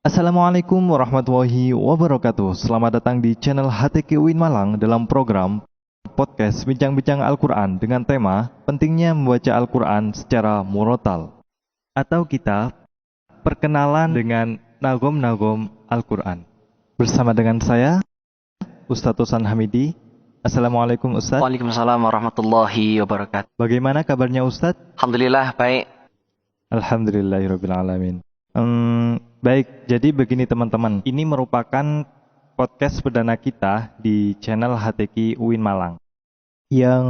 Assalamualaikum warahmatullahi wabarakatuh. Selamat datang di channel HTQ UIN Malang dalam program podcast Bincang-Bincang Al-Quran dengan tema pentingnya membaca Al-Quran secara murotal. Atau kita perkenalan dengan nagom-nagom Al-Quran. Bersama dengan saya, Ustadz Tosan Hamidi. Assalamualaikum Ustadz. Waalaikumsalam warahmatullahi wabarakatuh. Bagaimana kabarnya Ustadz? Alhamdulillah baik. Alhamdulillahirrabbilalamin. Baik, jadi begini teman-teman. Ini merupakan podcast perdana kita di channel HTQ UIN Malang yang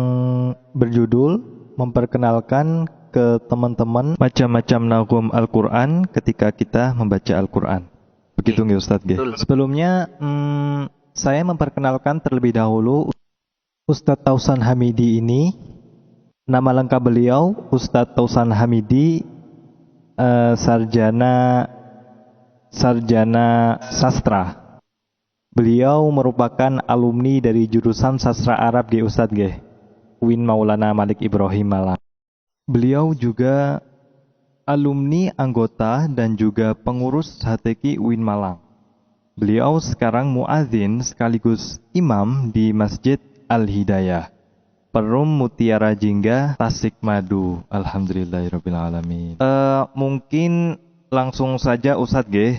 berjudul memperkenalkan ke teman-teman macam-macam nagom Al-Quran ketika kita membaca Al-Quran. Begitu nggak Ustadz? Sebelumnya saya memperkenalkan terlebih dahulu Ustadz Tausan Hamidi ini. Nama lengkap beliau Ustadz Tausan Hamidi, sarjana sastra. Beliau merupakan alumni dari jurusan sastra Arab di Ustadz G. UIN Maulana Malik Ibrahim Malang. Beliau juga alumni anggota dan juga pengurus HTQ UIN Malang. Beliau sekarang muadzin sekaligus imam di Masjid Al-Hidayah, Perum Mutiara Jingga, Tasikmadu. Alhamdulillahirrabbilalamin. Mungkin langsung saja Ustadz G.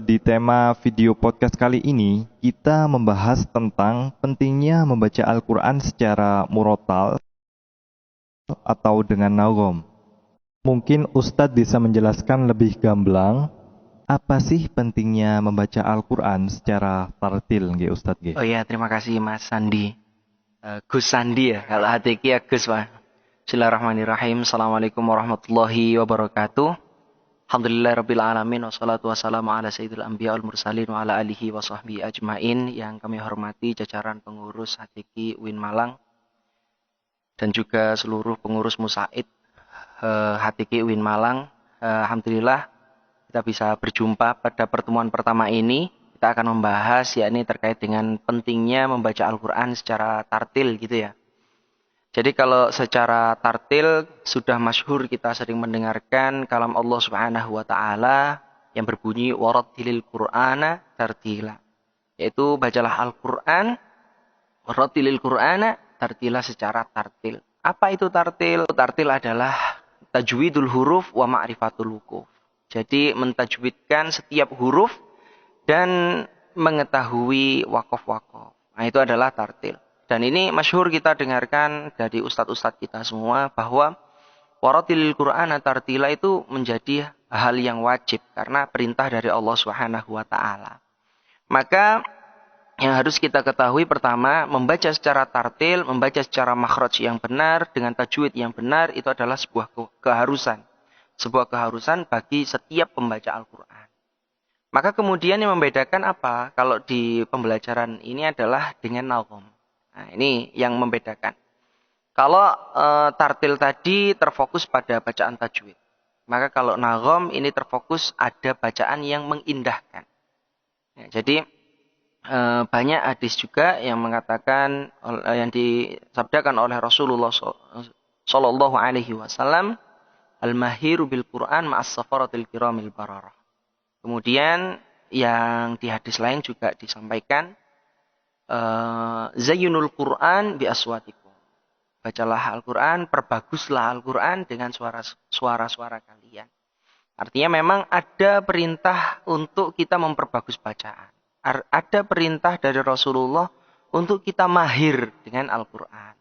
Di tema video podcast kali ini kita membahas tentang pentingnya membaca Al-Quran secara murotal atau dengan nagom. Mungkin Ustadz bisa menjelaskan lebih gamblang apa sih pentingnya membaca Al-Quran secara tartil nggih Ustadz G? Oh iya, terima kasih Mas Sandi. Gus Sandi ya, kalau HTQ ya Gus Pak. Bismillahirrahmanirrahim. Assalamualaikum warahmatullahi wabarakatuh. Alhamdulillahirrabbilalamin. Wassalatu wassalamu ala sayyidil anbiya wal mursalin wa ala alihi wa sahbihi ajmain. Yang kami hormati jajaran pengurus HTQ UIN Malang dan juga seluruh pengurus Musaid HTQ UIN Malang. Alhamdulillah kita bisa berjumpa pada pertemuan pertama ini. Kita akan membahas yakni terkait dengan pentingnya membaca Al-Quran secara tartil gitu ya. Jadi kalau secara tartil sudah masyhur kita sering mendengarkan kalam Allah Subhanahu wa taala yang berbunyi warattilil Qur'ana tartila. Yaitu bacalah Al-Qur'an, warattilil Qur'ana tartila secara tartil. Apa itu tartil? Tartil adalah tajwidul huruf wa ma'rifatul wuquf. Jadi mentajwidkan setiap huruf dan mengetahui wakof-wakof. Nah itu adalah tartil. Dan ini masyhur kita dengarkan dari ustadz-ustadz kita semua bahwa warattilil Qur'ana tartila itu menjadi hal yang wajib karena perintah dari Allah Subhanahu wa taala. Maka yang harus kita ketahui pertama, membaca secara tartil, membaca secara makhraj yang benar dengan tajwid yang benar itu adalah sebuah keharusan. Sebuah keharusan bagi setiap pembaca Al-Qur'an. Maka kemudian yang membedakan apa? Kalau di pembelajaran ini adalah dengan nagom. Nah, ini yang membedakan. Kalau tartil tadi terfokus pada bacaan tajwid. Maka kalau nagom ini terfokus ada bacaan yang mengindahkan. Ya, jadi banyak hadis juga yang mengatakan yang disabdakan oleh Rasulullah sallallahu alaihi wasallam, al-mahiru bil Qur'an ma'as safaratil kiramil bararah. Kemudian yang di hadis lain juga disampaikan zayyunul Qur'an bi aswatikum. Bacalah Al-Qur'an, perbaguslah Al-Qur'an dengan suara-suara kalian. Artinya memang ada perintah untuk kita memperbagus bacaan. Ada perintah dari Rasulullah untuk kita mahir dengan Al-Qur'an.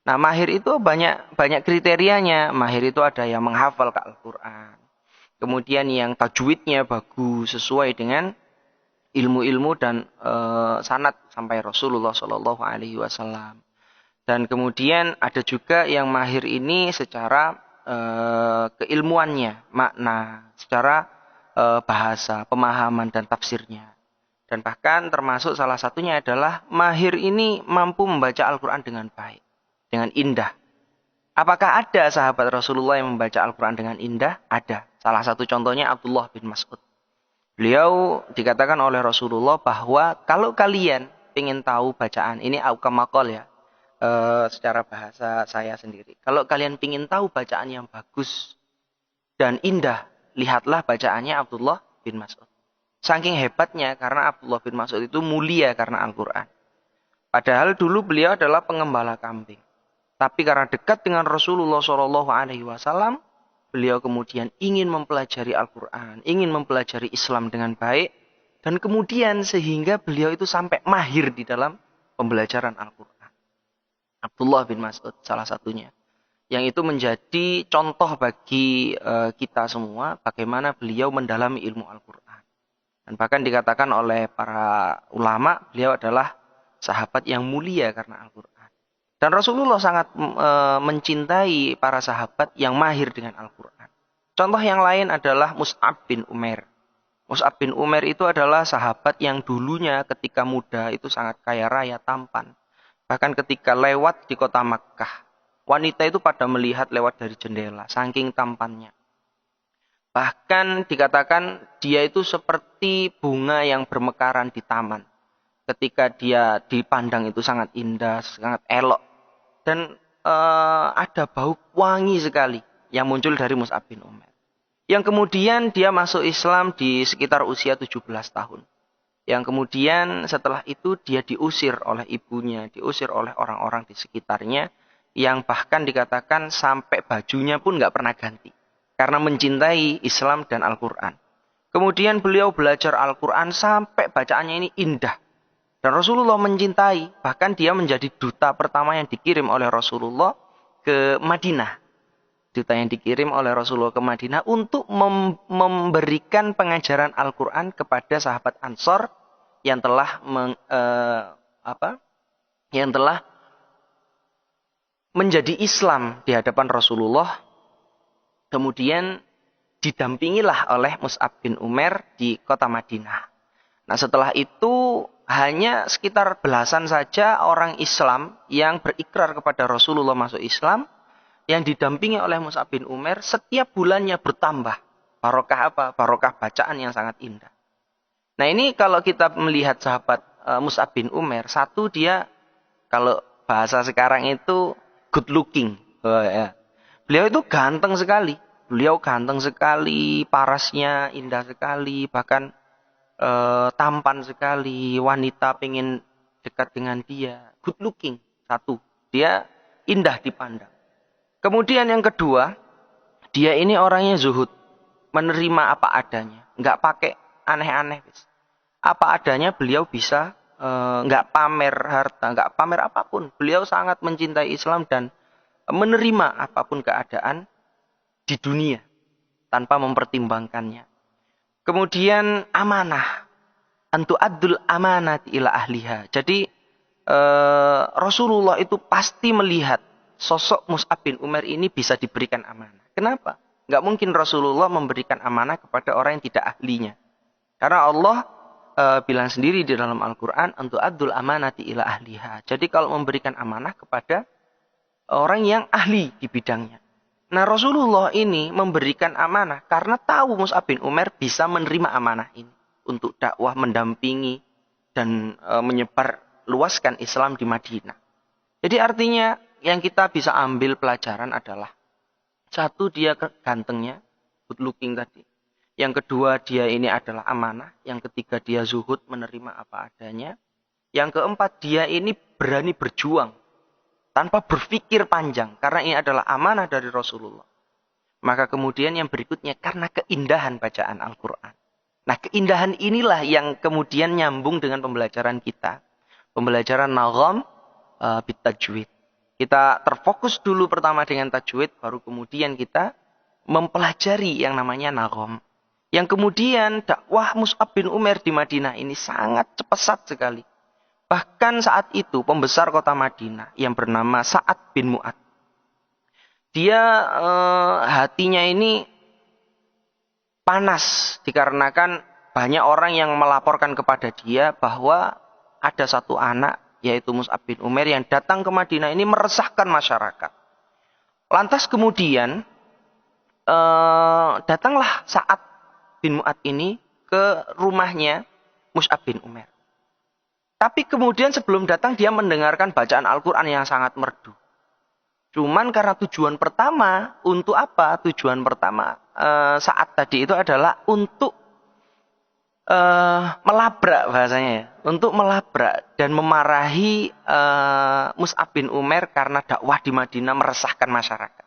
Nah, mahir itu banyak kriterianya. Mahir itu ada yang menghafal Al-Qur'an. Kemudian yang tajwidnya bagus sesuai dengan ilmu-ilmu dan sanad sampai Rasulullah Shallallahu Alaihi Wasallam. Dan kemudian ada juga yang mahir ini secara keilmuannya, makna, secara bahasa, pemahaman dan tafsirnya. Dan bahkan termasuk salah satunya adalah mahir ini mampu membaca Al-Quran dengan baik, dengan indah. Apakah ada sahabat Rasulullah yang membaca Al-Quran dengan indah? Ada. Salah satu contohnya Abdullah bin Mas'ud. Beliau dikatakan oleh Rasulullah bahwa kalau kalian ingin tahu bacaan, ini aukamakol ya, secara bahasa saya sendiri. Kalau kalian ingin tahu bacaan yang bagus dan indah, lihatlah bacaannya Abdullah bin Mas'ud. Saking hebatnya karena Abdullah bin Mas'ud itu mulia karena Al-Quran. Padahal dulu beliau adalah pengembala kambing. Tapi karena dekat dengan Rasulullah SAW, beliau kemudian ingin mempelajari Al-Quran, ingin mempelajari Islam dengan baik, dan kemudian sehingga beliau itu sampai mahir di dalam pembelajaran Al-Quran. Abdullah bin Mas'ud salah satunya. Yang itu menjadi contoh bagi kita semua bagaimana beliau mendalami ilmu Al-Quran. Dan bahkan dikatakan oleh para ulama, beliau adalah sahabat yang mulia karena Al-Quran. Dan Rasulullah sangat mencintai para sahabat yang mahir dengan Al-Quran. Contoh yang lain adalah Mus'ab bin Umair. Mus'ab bin Umair itu adalah sahabat yang dulunya ketika muda itu sangat kaya raya, tampan. Bahkan ketika lewat di kota Makkah, wanita itu pada melihat lewat dari jendela, saking tampannya. Bahkan dikatakan dia itu seperti bunga yang bermekaran di taman. Ketika dia dipandang itu sangat indah, sangat elok. Dan ada bau wangi sekali yang muncul dari Mus'ab bin Umair. Yang kemudian dia masuk Islam di sekitar usia 17 tahun. Yang kemudian setelah itu dia diusir oleh ibunya, diusir oleh orang-orang di sekitarnya. Yang bahkan dikatakan sampai bajunya pun nggak pernah ganti. Karena mencintai Islam dan Al-Quran. Kemudian beliau belajar Al-Quran sampai bacaannya ini indah. Dan Rasulullah mencintai, bahkan dia menjadi duta pertama yang dikirim oleh Rasulullah ke Madinah. Duta yang dikirim oleh Rasulullah ke Madinah untuk memberikan pengajaran Al-Quran kepada sahabat Ansor yang telah menjadi Islam di hadapan Rasulullah. Kemudian didampingilah oleh Mus'ab bin Umair di kota Madinah. Nah setelah itu hanya sekitar belasan saja orang Islam yang berikrar kepada Rasulullah masuk Islam, yang didampingi oleh Mus'ab bin Umair setiap bulannya bertambah. Barokah apa? Barokah bacaan yang sangat indah. Nah ini kalau kita melihat sahabat Mus'ab bin Umair, satu dia kalau bahasa sekarang itu good looking. Oh, ya. Beliau itu ganteng sekali. Beliau ganteng sekali, parasnya indah sekali, bahkan tampan sekali, wanita pengen dekat dengan dia. Good looking, satu. Dia indah dipandang. Kemudian yang kedua, dia ini orangnya zuhud. Menerima apa adanya. Nggak pakai aneh-aneh. Apa adanya beliau bisa, nggak pamer harta, nggak pamer apapun. Beliau sangat mencintai Islam dan menerima apapun keadaan di dunia tanpa mempertimbangkannya. Kemudian amanah. Antu addul amanat ila ahliha. Jadi Rasulullah itu pasti melihat sosok Mus'ab bin Umair ini bisa diberikan amanah. Kenapa? Nggak mungkin Rasulullah memberikan amanah kepada orang yang tidak ahlinya. Karena Allah bilang sendiri di dalam Al-Quran, antu addul amanati ila ahliha. Jadi kalau memberikan amanah kepada orang yang ahli di bidangnya. Nah Rasulullah ini memberikan amanah karena tahu Mus'ab bin Umair bisa menerima amanah ini. Untuk dakwah mendampingi dan menyebar luaskan Islam di Madinah. Jadi artinya yang kita bisa ambil pelajaran adalah satu dia gantengnya, good looking tadi. Yang kedua dia ini adalah amanah. Yang ketiga dia zuhud menerima apa adanya. Yang keempat dia ini berani berjuang tanpa berpikir panjang. Karena ini adalah amanah dari Rasulullah. Maka kemudian yang berikutnya karena keindahan bacaan Al-Quran. Nah keindahan inilah yang kemudian nyambung dengan pembelajaran kita. Pembelajaran nagham bitajwid. Kita terfokus dulu pertama dengan tajwid. Baru kemudian kita mempelajari yang namanya nagham. Yang kemudian dakwah Mus'ab bin Umair di Madinah ini sangat pesat sekali. Bahkan saat itu pembesar kota Madinah yang bernama Sa'ad bin Mu'ad. Dia hatinya ini panas dikarenakan banyak orang yang melaporkan kepada dia bahwa ada satu anak yaitu Mus'ab bin Umair yang datang ke Madinah ini meresahkan masyarakat. Lantas kemudian datanglah Sa'ad bin Mu'ad ini ke rumahnya Mus'ab bin Umair. Tapi kemudian sebelum datang dia mendengarkan bacaan Al-Quran yang sangat merdu. Cuman karena tujuan pertama, untuk apa? Tujuan pertama saat tadi itu adalah untuk melabrak bahasanya ya, untuk melabrak dan memarahi Mus'ab bin Umair karena dakwah di Madinah meresahkan masyarakat.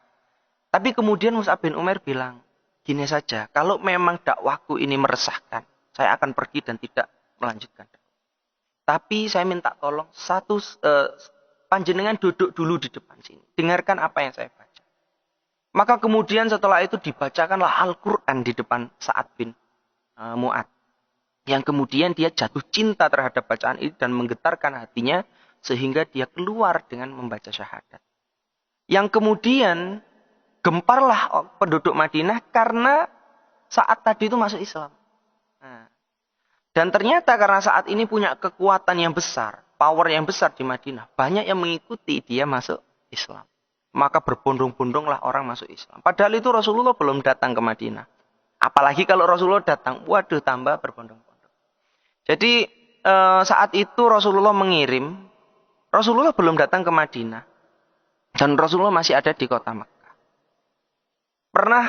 Tapi kemudian Mus'ab bin Umair bilang, gini saja, kalau memang dakwahku ini meresahkan, saya akan pergi dan tidak melanjutkan. Tapi saya minta tolong panjenengan duduk dulu di depan sini, dengarkan apa yang saya baca. Maka kemudian setelah itu dibacakanlah Al-Quran di depan Sa'ad bin Mu'ad. Yang kemudian dia jatuh cinta terhadap bacaan ini dan menggetarkan hatinya sehingga dia keluar dengan membaca syahadat. Yang kemudian gemparlah penduduk Madinah karena saat tadi itu masuk Islam. Nah, dan ternyata karena saat ini punya kekuatan yang besar, power yang besar di Madinah, banyak yang mengikuti dia masuk Islam. Maka berbondong-bondonglah orang masuk Islam. Padahal itu Rasulullah belum datang ke Madinah. Apalagi kalau Rasulullah datang, waduh tambah berbondong-bondong. Jadi saat itu Rasulullah mengirim, Rasulullah belum datang ke Madinah. Dan Rasulullah masih ada di kota Mekah. Pernah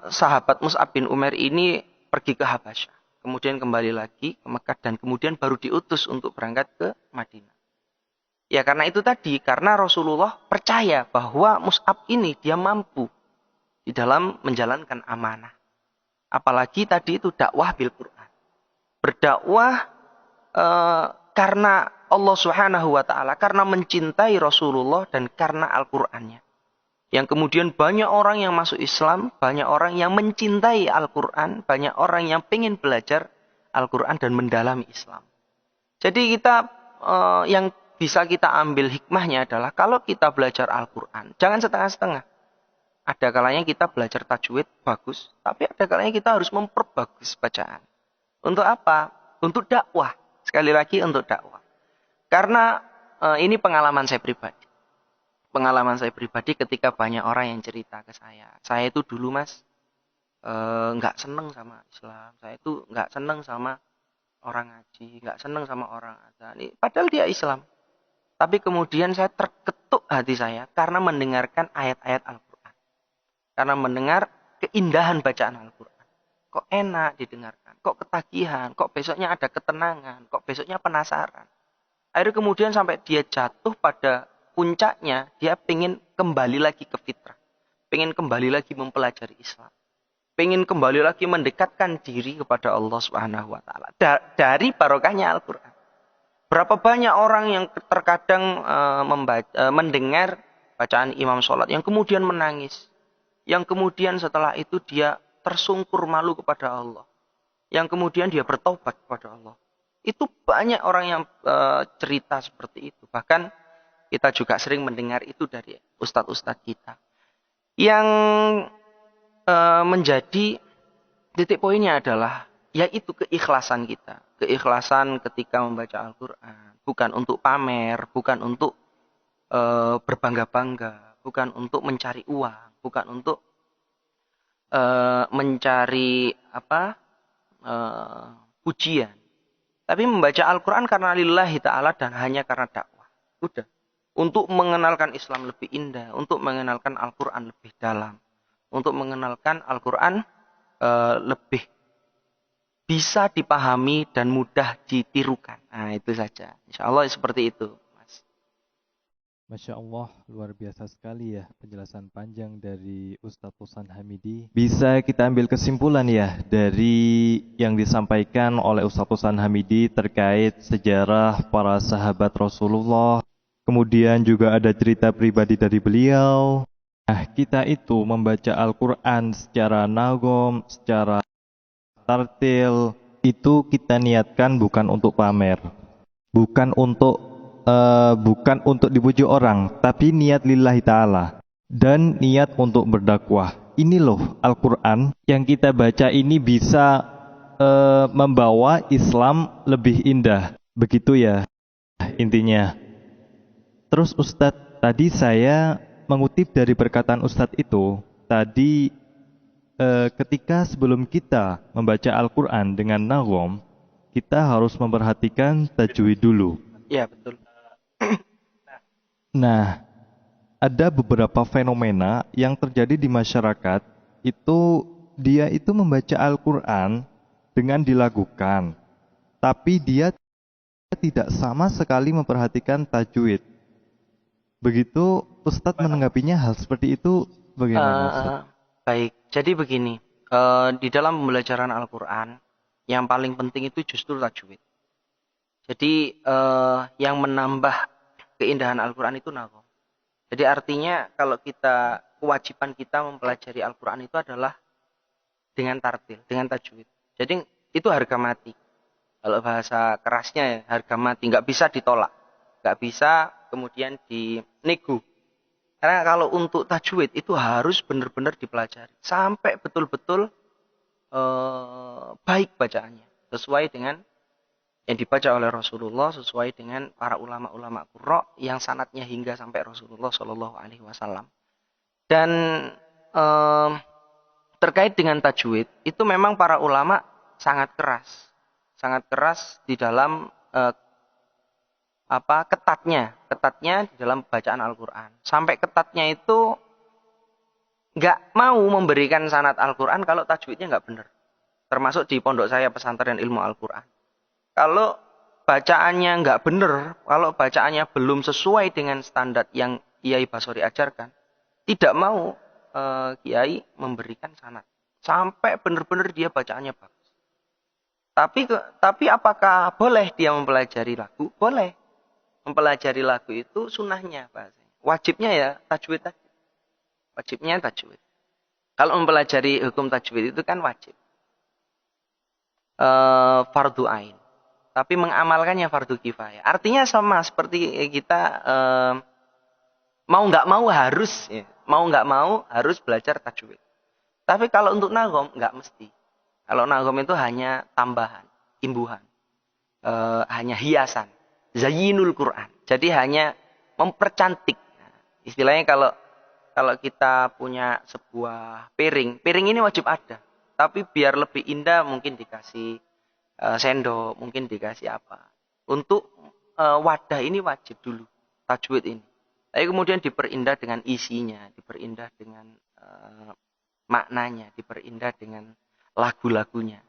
sahabat Mus'ab bin Umair ini pergi ke Habasyah. Kemudian kembali lagi ke Mekah dan kemudian baru diutus untuk berangkat ke Madinah. Ya karena itu tadi, karena Rasulullah percaya bahwa Mus'ab ini dia mampu di dalam menjalankan amanah. Apalagi tadi itu dakwah bil Quran. Berdakwah karena Allah Subhanahu wa taala, karena mencintai Rasulullah dan karena Al-Qur'annya. Yang kemudian banyak orang yang masuk Islam, banyak orang yang mencintai Al-Qur'an, banyak orang yang ingin belajar Al-Qur'an dan mendalami Islam. Jadi kita yang bisa kita ambil hikmahnya adalah kalau kita belajar Al-Qur'an, jangan setengah-setengah. Ada kalanya kita belajar tajwid bagus, tapi ada kalanya kita harus memperbagus bacaan. Untuk apa? Untuk dakwah. Sekali lagi untuk dakwah. Karena ini pengalaman saya pribadi. Pengalaman saya pribadi ketika banyak orang yang cerita ke saya. Saya itu dulu mas, nggak seneng sama Islam. Saya itu nggak seneng sama orang ngaji. Nggak seneng sama orang adzan. Padahal dia Islam. Tapi kemudian saya terketuk hati saya karena mendengarkan ayat-ayat Al-Quran. Karena mendengar keindahan bacaan Al-Quran. Kok enak didengarkan, kok ketagihan, kok besoknya ada ketenangan, kok besoknya penasaran. Akhirnya kemudian sampai dia jatuh pada puncaknya, dia pengen kembali lagi ke fitrah. Pengen kembali lagi mempelajari Islam. Pengen kembali lagi mendekatkan diri kepada Allah Subhanahu wa taala dari barokahnya Al-Qur'an. Berapa banyak orang yang terkadang mendengar bacaan imam sholat yang kemudian menangis. Yang kemudian setelah itu dia tersungkur malu kepada Allah. Yang kemudian dia bertobat kepada Allah. Itu banyak orang yang cerita seperti itu. Bahkan kita juga sering mendengar itu dari ustadz-ustadz kita. Yang menjadi titik poinnya adalah yaitu keikhlasan kita. Keikhlasan ketika membaca Al-Quran. Bukan untuk pamer, bukan untuk berbangga-bangga, bukan untuk mencari uang, bukan untuk mencari pujian. Tapi membaca Al-Quran karena lillahi ta'ala dan hanya karena dakwah. Udah. Untuk mengenalkan Islam lebih indah. Untuk mengenalkan Al-Quran lebih dalam. Untuk mengenalkan Al-Quran lebih bisa dipahami dan mudah ditirukan. Nah itu saja. Insya Allah seperti itu. Masya Allah, luar biasa sekali ya penjelasan panjang dari Ustadz Husain Hamidi. Bisa kita ambil kesimpulan ya dari yang disampaikan oleh Ustadz Husain Hamidi terkait sejarah para sahabat Rasulullah. Kemudian juga ada cerita pribadi dari beliau. Nah, kita itu membaca Al-Quran secara nagom, secara tartil, itu kita niatkan bukan untuk pamer. Bukan untuk dipuji orang, tapi niat lillahi ta'ala dan niat untuk berdakwah. Ini loh Al-Quran yang kita baca ini bisa membawa Islam lebih indah. Begitu ya intinya. Terus Ustadz, tadi saya mengutip dari perkataan Ustadz itu, tadi ketika sebelum kita membaca Al-Quran dengan nagom, kita harus memperhatikan tajwid dulu. Iya betul. Nah, ada beberapa fenomena yang terjadi di masyarakat itu dia itu membaca Al-Quran dengan dilakukan, tapi dia tidak sama sekali memperhatikan tajwid. Begitu Ustadz menanggapinya hal seperti itu bagaimana Ustadz? Baik, jadi begini, di dalam pembelajaran Al-Quran, yang paling penting itu justru tajwid. Jadi yang menambah keindahan Al-Quran itu nagham. Jadi artinya kalau kewajiban kita mempelajari Al-Quran itu adalah dengan tartil, dengan tajwid. Jadi itu harga mati. Kalau bahasa kerasnya ya, harga mati, nggak bisa ditolak, nggak bisa kemudian dinego. Karena kalau untuk tajwid itu harus benar-benar dipelajari sampai betul-betul baik bacaannya, sesuai dengan yang dibaca oleh Rasulullah, sesuai dengan para ulama-ulama qurra yang sanadnya hingga sampai Rasulullah Shallallahu Alaihi Wasallam. Dan eh, terkait dengan tajwid itu memang para ulama sangat keras di dalam ketatnya di dalam bacaan Al-Quran. Sampai ketatnya itu nggak mau memberikan sanad Al-Quran kalau tajwidnya nggak benar. Termasuk di pondok saya pesantren ilmu Al-Quran. Kalau bacaannya nggak benar, kalau bacaannya belum sesuai dengan standar yang Kiai Basori ajarkan, tidak mau Kiai memberikan sanad. Sampai benar-benar dia bacaannya bagus. Tapi apakah boleh dia mempelajari lagu? Boleh. Mempelajari lagu itu sunnahnya bahasanya. Wajibnya ya tajwid tadi. Wajibnya tajwid. Kalau mempelajari hukum tajwid itu kan wajib. Fardu ain. Tapi mengamalkannya fardu kifayah. Artinya sama seperti kita mau nggak mau harus, ya. Mau nggak mau harus belajar tajwid. Tapi kalau untuk nagom nggak mesti. Kalau nagom itu hanya tambahan, imbuhan, hanya hiasan, zayyinul Quran. Jadi hanya mempercantik. Nah, istilahnya kalau kita punya sebuah piring ini wajib ada. Tapi biar lebih indah mungkin dikasih sendok, mungkin dikasih apa. Untuk wadah ini wajib dulu, tajwid ini. Tapi kemudian diperindah dengan isinya, diperindah dengan maknanya, diperindah dengan lagu-lagunya.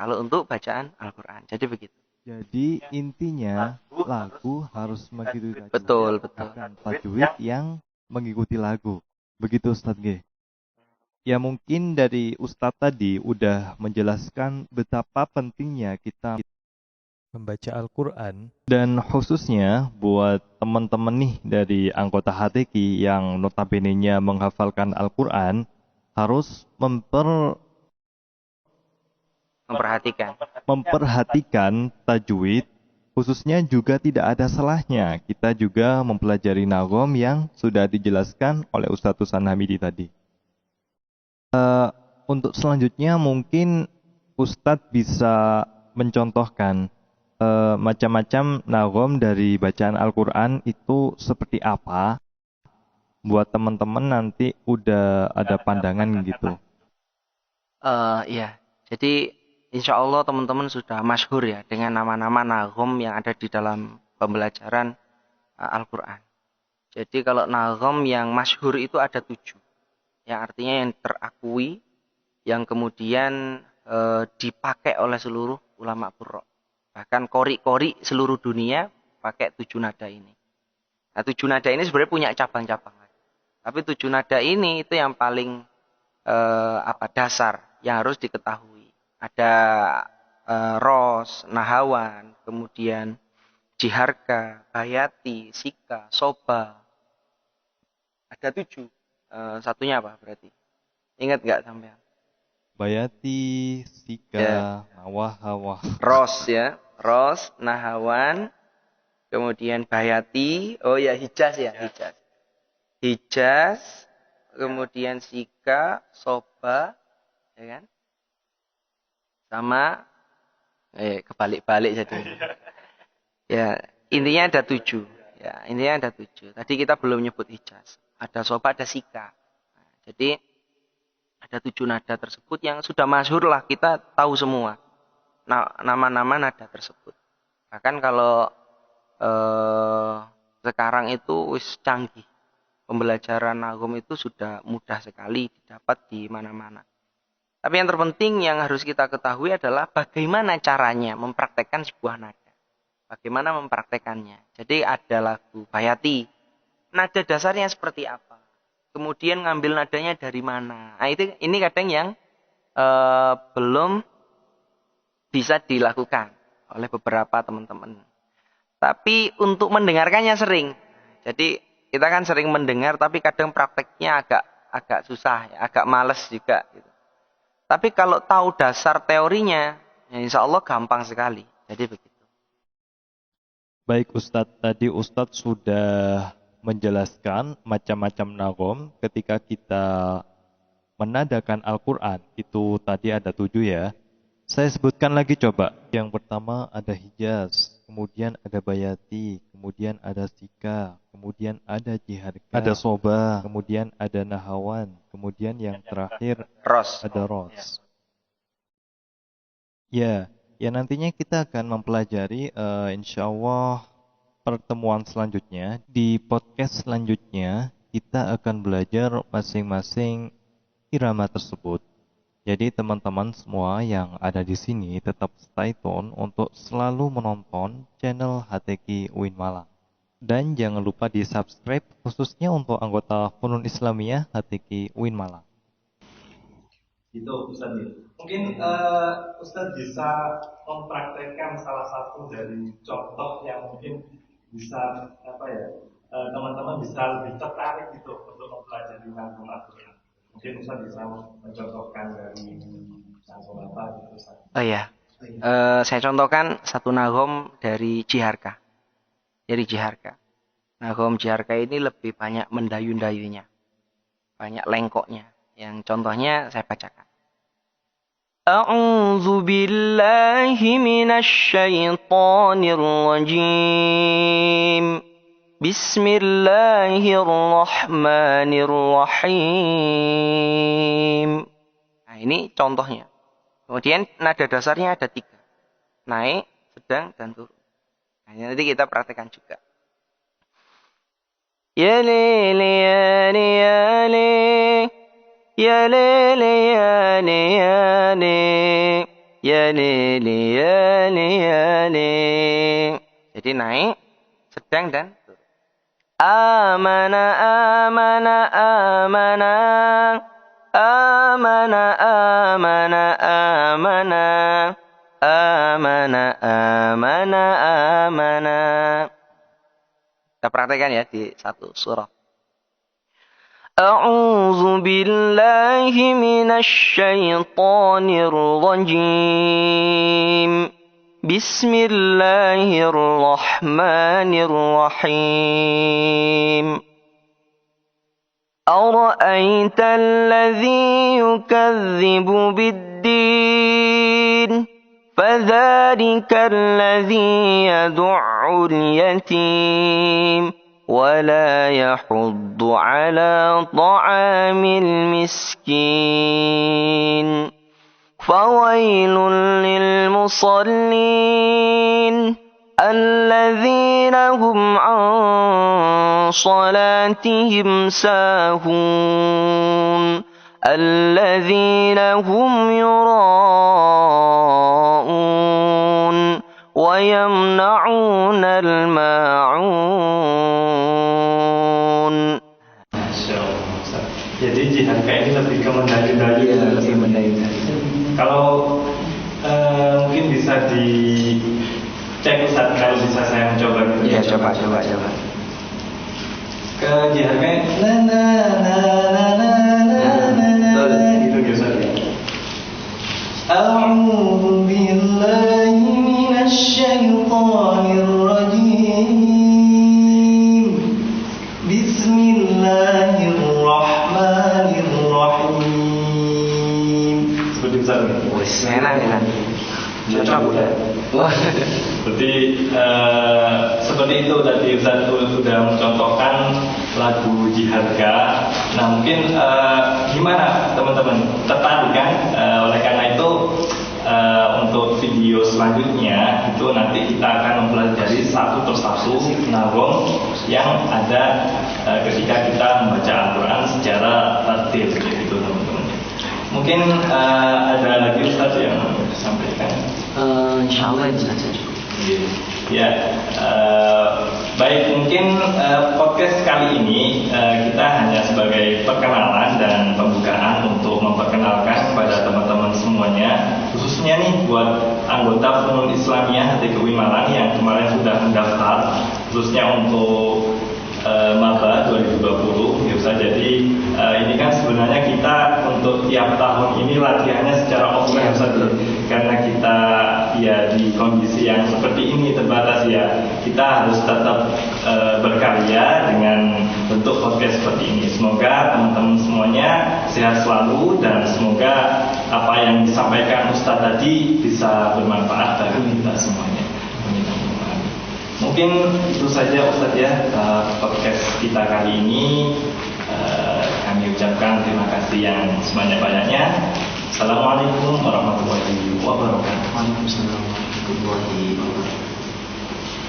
Kalau untuk bacaan Al-Quran. Jadi begitu. Jadi intinya lagu harus mengikuti tajwid, Betul. bukan tajwid yang mengikuti lagu. Begitu Ustadz G. Ya mungkin dari Ustadz tadi udah menjelaskan betapa pentingnya kita membaca Al-Quran. Dan khususnya buat teman-teman nih dari anggota HTQ yang notabene-nya menghafalkan Al-Quran, harus memperhatikan tajwid, khususnya juga tidak ada salahnya kita juga mempelajari nagom yang sudah dijelaskan oleh Ustadz Husan Hamidi tadi. Untuk selanjutnya mungkin Ustadz bisa mencontohkan macam-macam nagom dari bacaan Al-Quran itu seperti apa, buat teman-teman nanti udah ada pandangan gitu. Ya, jadi insya Allah teman-teman sudah masyhur ya dengan nama-nama nagom yang ada di dalam pembelajaran Al-Quran. Jadi kalau nagom yang masyhur itu ada 7. Yang artinya yang terakui, yang kemudian dipakai oleh seluruh ulama qurra. Bahkan kori-kori seluruh dunia pakai 7 nada ini. Nah 7 nada ini sebenarnya punya cabang-cabang. Tapi 7 nada ini itu yang paling dasar yang harus diketahui. Ada ros, nahawan, kemudian jiharka, bayati, sika, soba. Ada 7. Satunya apa berarti? Ingat nggak sampean? Bayati, sika, Ya. nawahawah. Ros ya, ros, nahawan, kemudian bayati, oh ya hijaz ya, hijaz. Hijaz, kemudian sika, soba, ya kan? Sama, kebalik-balik jadi. Ya, intinya ada 7. Ya, intinya ada 7. Tadi kita belum nyebut hijaz. Ada soba, ada sika. Nah, jadi ada 7 nada tersebut yang sudah masyhur lah, kita tahu semua. Nama-nama nada tersebut. Bahkan kalau sekarang itu wis canggih. Pembelajaran nagom itu sudah mudah sekali didapat di mana-mana. Tapi yang terpenting yang harus kita ketahui adalah bagaimana caranya mempraktekkan sebuah nada. Bagaimana mempraktekannya. Jadi ada lagu Bayati. Nada dasarnya seperti apa? Kemudian ngambil nadanya dari mana? Nah, ini kadang yang belum bisa dilakukan oleh beberapa teman-teman. Tapi untuk mendengarkannya sering. Jadi kita kan sering mendengar, tapi kadang prakteknya agak susah, ya, agak males juga. Gitu. Tapi kalau tahu dasar teorinya, ya insya Allah gampang sekali. Jadi begitu. Baik Ustadz, tadi Ustadz sudah menjelaskan macam-macam nagom ketika kita menadakan Al-Quran. Itu tadi ada 7 ya. Saya sebutkan lagi coba. Yang pertama ada Hijaz, kemudian ada Bayati, kemudian ada Sika, kemudian ada Jiharka, ada Soba, kemudian ada Nahawan, kemudian yang terakhir ada Ros. Ya, nantinya kita akan mempelajari insya Allah pertemuan selanjutnya. Di podcast selanjutnya kita akan belajar masing-masing irama tersebut. Jadi teman-teman semua yang ada di sini tetap stay tune untuk selalu menonton channel HTQ UIN Malang. Dan jangan lupa di subscribe khususnya untuk anggota Funun Islamiyah HTQ UIN Malang. Itu Ustaz. Mungkin Ustaz bisa mempraktekkan salah satu dari contoh yang mungkin bisa teman-teman bisa lebih tertarik gitu untuk mempelajari nagom Al-Quran. Mungkin Ustaz bisa mencontohkan dari nagom apa gitu Ustaz. Oh iya. Saya contohkan satu nagom dari Jiharka. Dari Jiharka. Nagom Jiharka ini lebih banyak mendayu-dayunya. Banyak lengkoknya. Yang contohnya saya bacakan. A'udzu billahi minasy syaithanir rajim. Bismillahirrahmanirrahim. Nah, ini contohnya. Kemudian nada dasarnya ada 3. Naik, sedang, dan turun. Nah, nanti kita praktekkan juga. Ya lele ya le ya le. Ya lele ya le ya le. Ya lele ya le ya le. Jadi naik, sedang, dan turun. Amana amana amana. Amana amana amana. Amana amana amana. Kita praktekkan ya di satu surah. A'udzu billahi minasy syaithanir rajim. Bismillahirrahmanirrahim. Ara'aita alladhi yukadzibu bid-din. Fadzalika alladhi yad'u al-yatim. ولا يحض على طعام المسكين فويل للمصلين الذين هم عن صلاتهم ساهون الذين هم يراءون ويمنعون الماعون. Jadi Jiharka ini lebih ke mendayu-dayu. Iya, lebih mendayu-dayu. Kalau mungkin bisa dicek Ustaz, kalau bisa saya mencoba gitu. Iya, coba. Ke Jiharka na gitu Ustaz. A'udzu billahi minasy syaithanir rajim. Bismillahirrahmanirrahim. Seperti Ustaz. Enak. Cocok udah. Jadi seperti itu tadi Ustaz sudah mencontohkan lagu Jiharka. Nah mungkin gimana teman-teman, tertarik kan? Oleh karena itu untuk video selanjutnya itu nanti kita akan mempelajari satu persatu nagom yang ada ketika kita membaca Al-Quran secara tertib gitu teman-teman. Mungkin mungkin ada lagi Ustaz yang mau disampaikan. Insya Allah itu saja. Ya, baik, mungkin podcast kali ini kita hanya sebagai perkenalan dan pembukaan untuk memperkenalkan kepada teman-teman semuanya, khususnya nih buat anggota Funun Islamiyah HTGUI Malang yang kemarin sudah mendaftar, khususnya untuk Maba 2020 ya Ustaz. Jadi ini kan sebenarnya kita untuk tiap tahun ini latihannya secara offline Ustaz, karena kita ya di kondisi yang seperti ini terbatas ya, kita harus tetap berkarya dengan bentuk podcast seperti ini. Semoga teman-teman semuanya sehat selalu dan semoga apa yang disampaikan Ustaz tadi bisa bermanfaat bagi kita semuanya. Mungkin itu saja Ustaz ya, podcast kita kali ini. Kami ucapkan terima kasih yang sebanyak-banyaknya. Assalamualaikum warahmatullahi wabarakatuh. Waalaikumsalam warahmatullahi wabarakatuh.